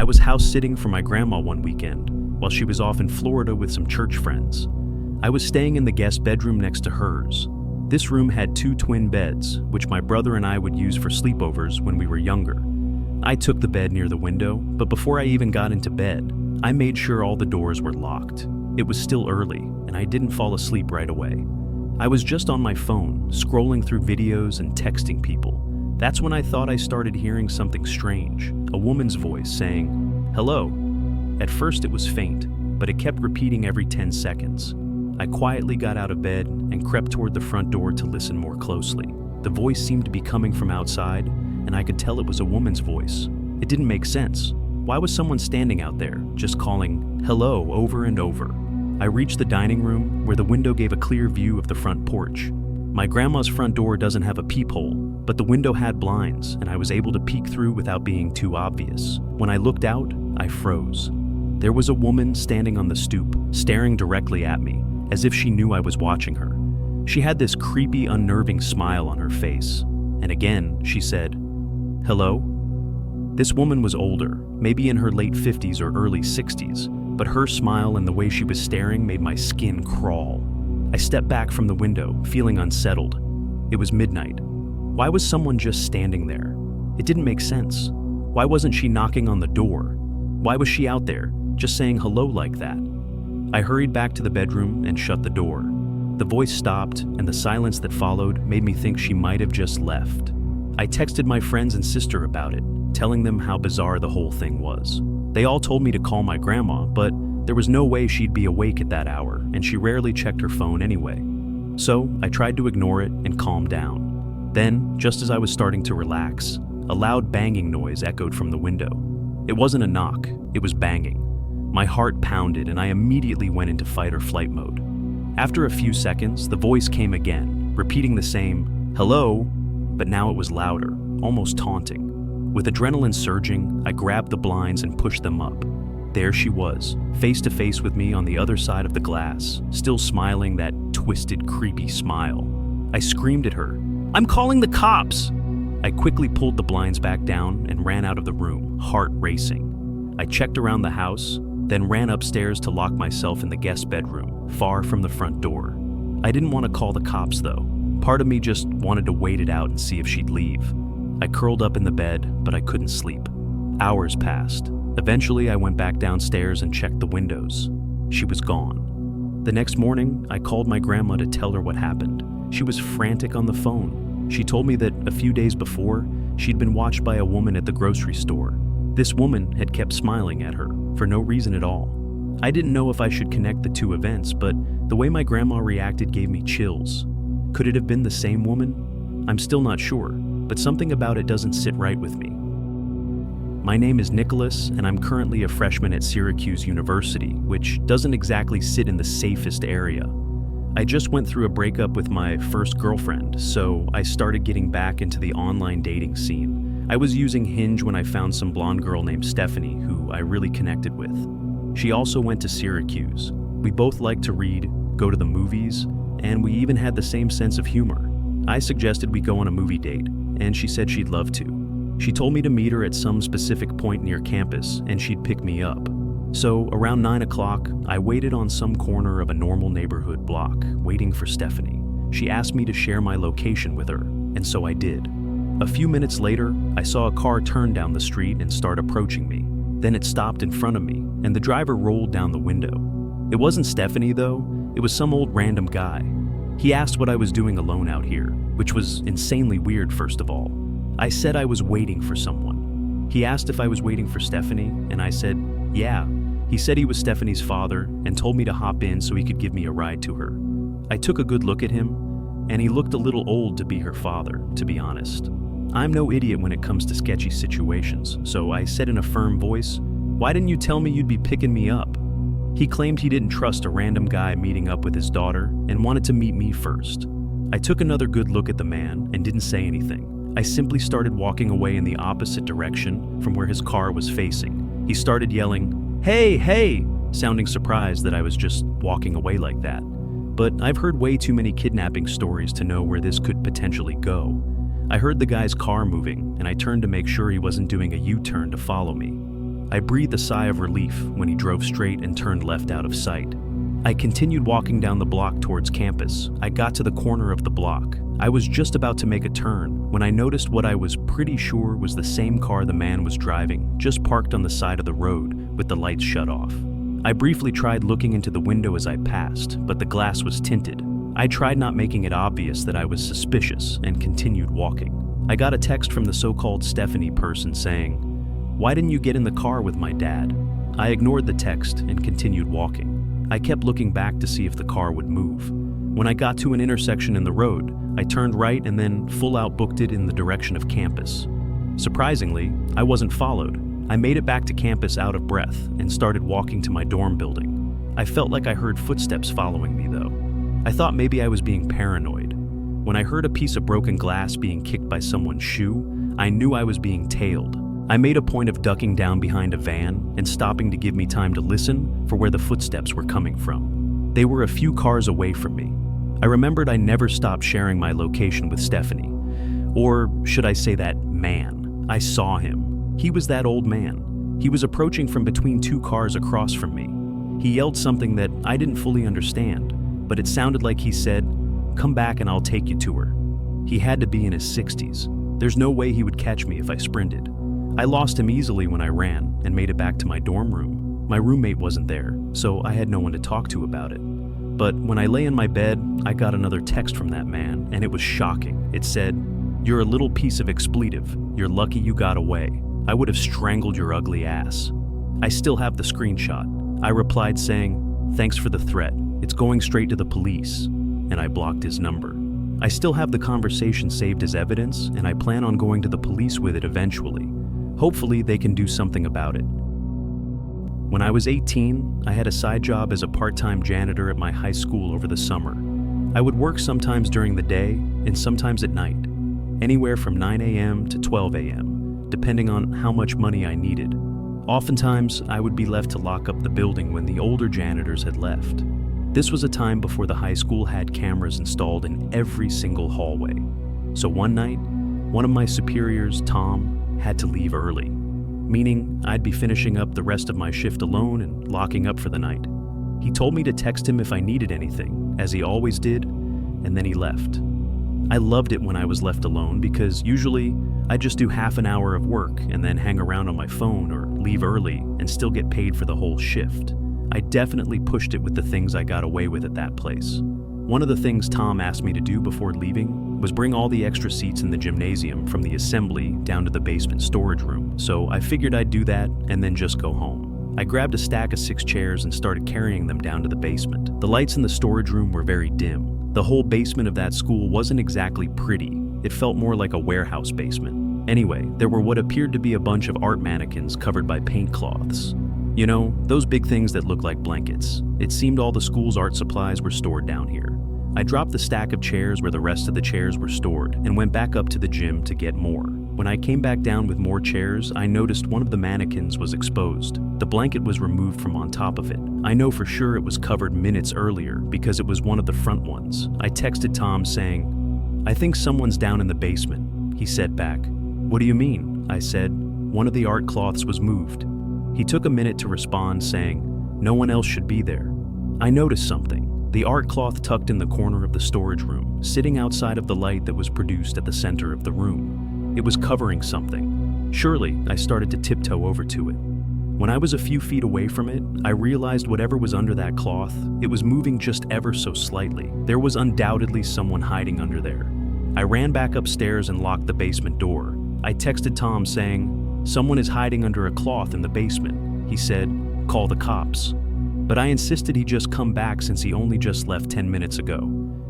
I was house sitting for my grandma one weekend while she was off in Florida with some church friends. I was staying in the guest bedroom next to hers. This room had 2 twin beds, which my brother and I would use for sleepovers when we were younger. I took the bed near the window, but before I even got into bed, I made sure all the doors were locked. It was still early, and I didn't fall asleep right away. I was just on my phone, scrolling through videos and texting people. That's when I thought I started hearing something strange, a woman's voice saying, "Hello." At first it was faint, but it kept repeating every 10 seconds. I quietly got out of bed and crept toward the front door to listen more closely. The voice seemed to be coming from outside, and I could tell it was a woman's voice. It didn't make sense. Why was someone standing out there, just calling "hello" over and over? I reached the dining room, where the window gave a clear view of the front porch. My grandma's front door doesn't have a peephole, but the window had blinds, and I was able to peek through without being too obvious. When I looked out, I froze. There was a woman standing on the stoop, staring directly at me, as if she knew I was watching her. She had this creepy, unnerving smile on her face. And again, she said, "Hello?" This woman was older, maybe in her late 50s or early 60s, but her smile and the way she was staring made my skin crawl. I stepped back from the window, feeling unsettled. It was midnight. Why was someone just standing there? It didn't make sense. Why wasn't she knocking on the door? Why was she out there, just saying hello like that? I hurried back to the bedroom and shut the door. The voice stopped, and the silence that followed made me think she might have just left. I texted my friends and sister about it, telling them how bizarre the whole thing was. They all told me to call my grandma, but there was no way she'd be awake at that hour, and she rarely checked her phone anyway. So I tried to ignore it and calm down. Then, just as I was starting to relax, a loud banging noise echoed from the window. It wasn't a knock, it was banging. My heart pounded, and I immediately went into fight or flight mode. After a few seconds, the voice came again, repeating the same "hello," but now it was louder, almost taunting. With adrenaline surging, I grabbed the blinds and pushed them up. There she was, face to face with me on the other side of the glass, still smiling that twisted, creepy smile. I screamed at her, "I'm calling the cops!" I quickly pulled the blinds back down and ran out of the room, heart racing. I checked around the house, then ran upstairs to lock myself in the guest bedroom, far from the front door. I didn't want to call the cops though. Part of me just wanted to wait it out and see if she'd leave. I curled up in the bed, but I couldn't sleep. Hours passed. Eventually, I went back downstairs and checked the windows. She was gone. The next morning, I called my grandma to tell her what happened. She was frantic on the phone. She told me that a few days before, she'd been watched by a woman at the grocery store. This woman had kept smiling at her, for no reason at all. I didn't know if I should connect the two events, but the way my grandma reacted gave me chills. Could it have been the same woman? I'm still not sure, but something about it doesn't sit right with me. My name is Nicholas, and I'm currently a freshman at Syracuse University, which doesn't exactly sit in the safest area. I just went through a breakup with my first girlfriend, so I started getting back into the online dating scene. I was using Hinge when I found some blonde girl named Stephanie, who I really connected with. She also went to Syracuse. We both liked to read, go to the movies, and we even had the same sense of humor. I suggested we go on a movie date, and she said she'd love to. She told me to meet her at some specific point near campus, and she'd pick me up. So around 9 o'clock, I waited on some corner of a normal neighborhood block, waiting for Stephanie. She asked me to share my location with her, and so I did. A few minutes later, I saw a car turn down the street and start approaching me. Then it stopped in front of me, and the driver rolled down the window. It wasn't Stephanie, though. It was some old random guy. He asked what I was doing alone out here, which was insanely weird, first of all. I said I was waiting for someone. He asked if I was waiting for Stephanie, and I said, yeah. He said he was Stephanie's father and told me to hop in so he could give me a ride to her. I took a good look at him, and he looked a little old to be her father, to be honest. I'm no idiot when it comes to sketchy situations, so I said in a firm voice, "Why didn't you tell me you'd be picking me up?" He claimed he didn't trust a random guy meeting up with his daughter and wanted to meet me first. I took another good look at the man and didn't say anything. I simply started walking away in the opposite direction from where his car was facing. He started yelling, "Hey, hey!" sounding surprised that I was just walking away like that. But I've heard way too many kidnapping stories to know where this could potentially go. I heard the guy's car moving, and I turned to make sure he wasn't doing a U-turn to follow me. I breathed a sigh of relief when he drove straight and turned left out of sight. I continued walking down the block towards campus. I got to the corner of the block. I was just about to make a turn when I noticed what I was pretty sure was the same car the man was driving, just parked on the side of the road with the lights shut off. I briefly tried looking into the window as I passed, but the glass was tinted. I tried not making it obvious that I was suspicious and continued walking. I got a text from the so-called Stephanie person saying, "Why didn't you get in the car with my dad?" I ignored the text and continued walking. I kept looking back to see if the car would move. When I got to an intersection in the road, I turned right and then full out booked it in the direction of campus. Surprisingly, I wasn't followed. I made it back to campus out of breath and started walking to my dorm building. I felt like I heard footsteps following me though. I thought maybe I was being paranoid. When I heard a piece of broken glass being kicked by someone's shoe, I knew I was being tailed. I made a point of ducking down behind a van and stopping to give me time to listen for where the footsteps were coming from. They were a few cars away from me. I remembered I never stopped sharing my location with Stephanie. Or should I say that man? I saw him. He was that old man. He was approaching from between two cars across from me. He yelled something that I didn't fully understand, but it sounded like he said, "Come back and I'll take you to her." He had to be in his 60s. There's no way he would catch me if I sprinted. I lost him easily when I ran and made it back to my dorm room. My roommate wasn't there, so I had no one to talk to about it. But when I lay in my bed, I got another text from that man, and it was shocking. It said, "You're a little piece of expletive. You're lucky you got away. I would have strangled your ugly ass." I still have the screenshot. I replied saying, "Thanks for the threat. It's going straight to the police," and I blocked his number. I still have the conversation saved as evidence, and I plan on going to the police with it eventually. Hopefully they can do something about it. When I was 18, I had a side job as a part-time janitor at my high school over the summer. I would work sometimes during the day and sometimes at night, anywhere from 9 a.m. to 12 a.m., depending on how much money I needed. Oftentimes, I would be left to lock up the building when the older janitors had left. This was a time before the high school had cameras installed in every single hallway. So one night, one of my superiors, Tom, had to leave early, meaning I'd be finishing up the rest of my shift alone and locking up for the night. He told me to text him if I needed anything, as he always did, and then he left. I loved it when I was left alone because usually I'd just do half an hour of work and then hang around on my phone or leave early and still get paid for the whole shift. I definitely pushed it with the things I got away with at that place. One of the things Tom asked me to do before leaving was bring all the extra seats in the gymnasium from the assembly down to the basement storage room, so I figured I'd do that and then just go home. I grabbed a stack of 6 chairs and started carrying them down to the basement. The lights in the storage room were very dim. The whole basement of that school wasn't exactly pretty. It felt more like a warehouse basement. Anyway, there were what appeared to be a bunch of art mannequins covered by paint cloths. You know, those big things that look like blankets. It seemed all the school's art supplies were stored down here. I dropped the stack of chairs where the rest of the chairs were stored and went back up to the gym to get more. When I came back down with more chairs, I noticed one of the mannequins was exposed. The blanket was removed from on top of it. I know for sure it was covered minutes earlier because it was one of the front ones. I texted Tom saying, "I think someone's down in the basement." He said back, "What do you mean?" I said, "One of the art cloths was moved." He took a minute to respond saying, "No one else should be there." I noticed something. The art cloth tucked in the corner of the storage room, sitting outside of the light that was produced at the center of the room. It was covering something. Surely, I started to tiptoe over to it. When I was a few feet away from it, I realized whatever was under that cloth, it was moving just ever so slightly. There was undoubtedly someone hiding under there. I ran back upstairs and locked the basement door. I texted Tom saying, "Someone is hiding under a cloth in the basement." He said, "Call the cops." But I insisted he just come back since he only just left 10 minutes ago.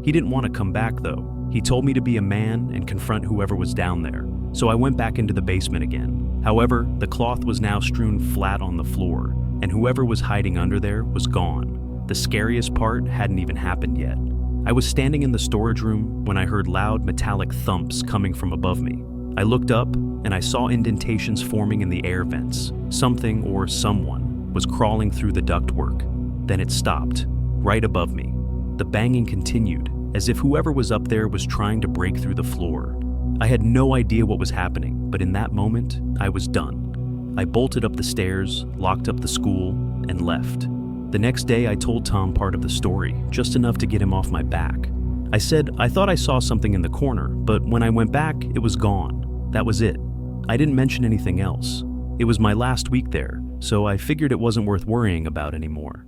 He didn't want to come back though. He told me to be a man and confront whoever was down there. So I went back into the basement again. However, the cloth was now strewn flat on the floor, and whoever was hiding under there was gone. The scariest part hadn't even happened yet. I was standing in the storage room when I heard loud metallic thumps coming from above me. I looked up and I saw indentations forming in the air vents. Something or someone was crawling through the ductwork. Then it stopped, right above me. The banging continued, as if whoever was up there was trying to break through the floor. I had no idea what was happening, but in that moment, I was done. I bolted up the stairs, locked up the school, and left. The next day, I told Tom part of the story, just enough to get him off my back. I said I thought I saw something in the corner, but when I went back, it was gone. That was it. I didn't mention anything else. It was my last week there, so I figured it wasn't worth worrying about anymore.